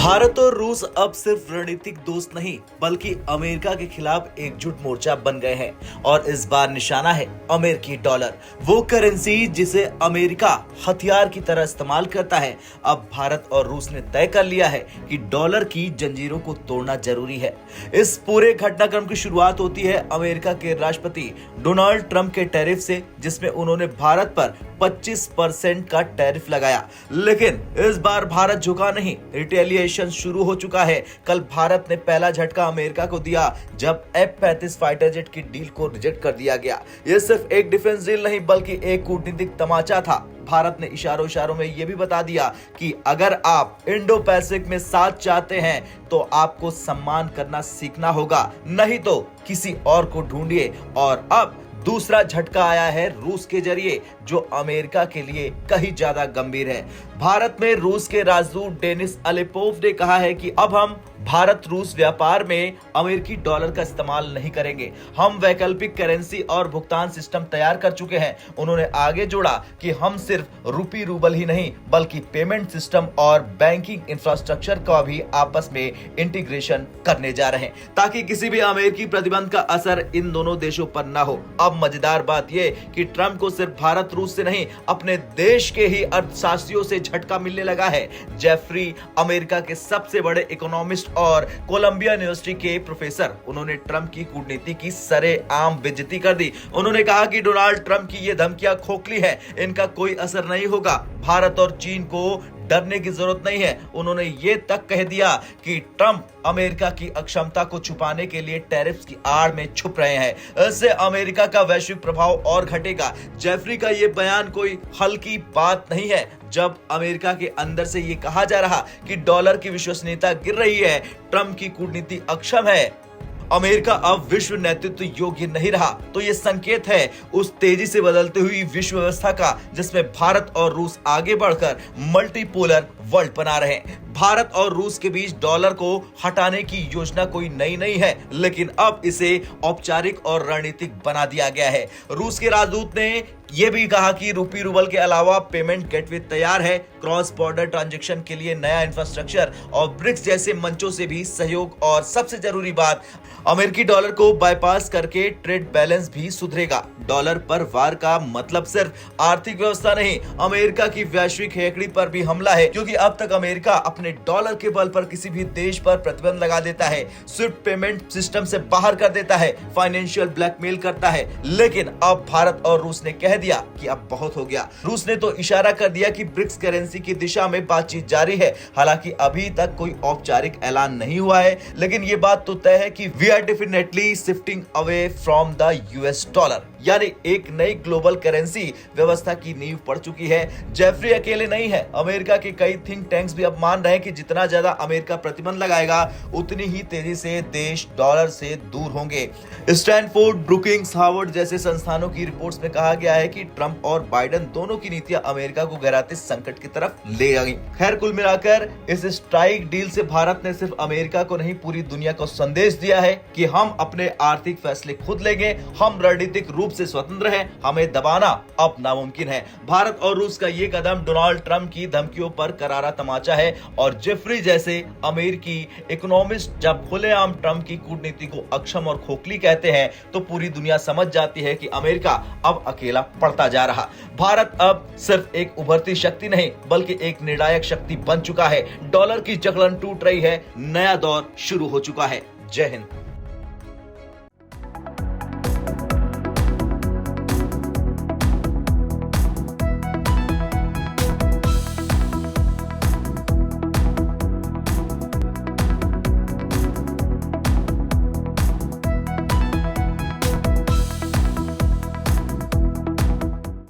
भारत और रूस अब सिर्फ रणनीतिक दोस्त नहीं बल्कि अमेरिका के खिलाफ एकजुट मोर्चा बन गए हैं और इस बार निशाना है अमेरिकी डॉलर, वो करेंसी जिसे अमेरिका हथियार की तरह इस्तेमाल करता है। अब भारत और रूस ने तय कर लिया है कि डॉलर की जंजीरों को तोड़ना जरूरी है। इस पूरे घटनाक्रम की शुरुआत होती है अमेरिका के राष्ट्रपति डोनाल्ड ट्रंप के टैरिफ से, जिसमें उन्होंने भारत पर 25% का टैरिफ लगाया। लेकिन इस बार भारत झुका नहीं, रिटेलिएशन शुरू हो चुका है। कल भारत ने पहला झटका अमेरिका को दिया जब F-35 फाइटर जेट की डील को रिजेक्ट कर दिया गया। यह सिर्फ एक डिफेंस डील नहीं बल्कि एक कूटनीतिक तमाचा था। भारत ने इशारों में यह भी बता दिया कि अगर आप इंडो पैसिफिक में साथ चाहते हैं तो आपको सम्मान करना सीखना होगा, नहीं तो किसी और को ढूंढिए। और अब दूसरा झटका आया है रूस के जरिए, जो अमेरिका के लिए कहीं ज्यादा गंभीर है। भारत में रूस के राजदूत डेनिस अलेपोव ने कहा है कि अब हम भारत रूस व्यापार में अमेरिकी डॉलर का इस्तेमाल नहीं करेंगे। हम वैकल्पिक करेंसी और भुगतान सिस्टम तैयार कर चुके हैं। उन्होंने आगे जोड़ा कि हम सिर्फ रूपी रूबल ही नहीं बल्कि पेमेंट सिस्टम और बैंकिंग इंफ्रास्ट्रक्चर का भी आपस में इंटीग्रेशन करने जा रहे हैं ताकि किसी भी अमेरिकी प्रतिबंध का असर इन दोनों देशों पर न हो। अब मजेदार बात यह कि ट्रंप को सिर्फ भारत रूस से नहीं अपने देश के ही अर्थशास्त्रियों से झटका मिलने लगा है। जेफरी, अमेरिका के सबसे बड़े इकोनॉमिस्ट और कोलंबिया यूनिवर्सिटी के प्रोफेसर, उन्होंने ट्रंप की कूटनीति की सरेआम बेइज्जती कर दी। उन्होंने कहा कि डोनाल्ड ट्रंप की ये धमकियां खोखली है, इनका कोई असर नहीं होगा। भारत और चीन को डरने की जरूरत नहीं है। उन्होंने ये तक कह दिया कि ट्रंप अमेरिका की अक्षमता को छुपाने के लिए टैरिफ्स की आड़ में छुप रहे हैं। इससे अमेरिका का वैश्विक प्रभाव और घटेगा। जेफरी का ये बयान कोई हल्की बात नहीं है। जब अमेरिका के अंदर से ये कहा जा रहा कि डॉलर की विश्वसनीयता गिर रही है, ट्रंप की कूटनीति अक्षम है, अमेरिका अब विश्व नेतृत्व योग्य नहीं रहा, तो ये संकेत है उस तेजी से बदलती हुई विश्व व्यवस्था का जिसमें भारत और रूस आगे बढ़कर मल्टीपोलर वर्ल्ड बना रहे हैं। भारत और रूस के बीच डॉलर को हटाने की योजना कोई नई नहीं है, लेकिन अब इसे औपचारिक और रणनीतिक बना दिया गया है। रूस के राजदूत ने यह भी कहा कि रूपी रूबल के अलावा पेमेंट गेटवे तैयार है, क्रॉस बॉर्डर ट्रांजैक्शन के लिए नया इंफ्रास्ट्रक्चर और ब्रिक्स जैसे मंचों से भी सहयोग, और सबसे जरूरी बात, अमेरिकी डॉलर को बाईपास करके ट्रेड बैलेंस भी सुधरेगा। डॉलर पर वार का मतलब सिर्फ आर्थिक व्यवस्था नहीं, अमेरिका की वैश्विक हेकड़ी पर भी हमला है, क्योंकि अब तक अमेरिका अपने डॉलर के बल पर किसी भी देश पर प्रतिबंध लगा देता है, स्विफ्ट पेमेंट सिस्टम से बाहर कर देता है, फाइनेंशियल ब्लैकमेल करता है। लेकिन अब भारत और रूस ने कह दिया कि अब बहुत हो गया। रूस ने तो इशारा कर दिया कि ब्रिक्स करेंसी की दिशा में बातचीत जारी है। हालांकि अभी तक कोई औपचारिक ऐलान नहीं हुआ है, लेकिन ये बात तो तय है कि we are definitely shifting away from the US dollar, यानी एक नई ग्लोबल करेंसी व्यवस्था की नींव पड़ चुकी है। जेफरी अकेले नहीं है, अमेरिका के कई थिंक टैंक्स भी अब मान रहे हैं कि जितना ज्यादा अमेरिका प्रतिबंध लगाएगा उतनी ही तेजी से देश डॉलर से दूर होंगे। स्टैनफोर्ड, ब्रुकिंग्स, हार्वर्ड जैसे संस्थानों की रिपोर्ट्स में कहा गया है कि ट्रंप और बाइडेन दोनों की नीतियां अमेरिका को गहराते संकट की तरफ ले गई। खैर, कुल मिलाकर इस स्ट्राइक डील से भारत ने सिर्फ अमेरिका को नहीं पूरी दुनिया को संदेश दिया है कि हम अपने आर्थिक फैसले खुद लेंगे, हम रणनीतिक रूप से स्वतंत्र हैं, हमें दबाना अब नामुमकिन है। भारत और रूस का ये कदम डोनाल्ड ट्रंप की धमकियों पर करारा तमाचा है, और जेफरी जैसे अमेरिकी इकोनॉमिस्ट जब खुलेआम ट्रंप की कूटनीति को अक्षम और खोखली कहते हैं तो पूरी दुनिया समझ जाती है कि अमेरिका अब अकेला पड़ता जा रहा। भारत अब सिर्फ एक उभरती शक्ति नहीं बल्कि एक निर्णायक शक्ति बन चुका है। डॉलर की जकड़न टूट रही है, नया दौर शुरू हो चुका है। जय हिंद।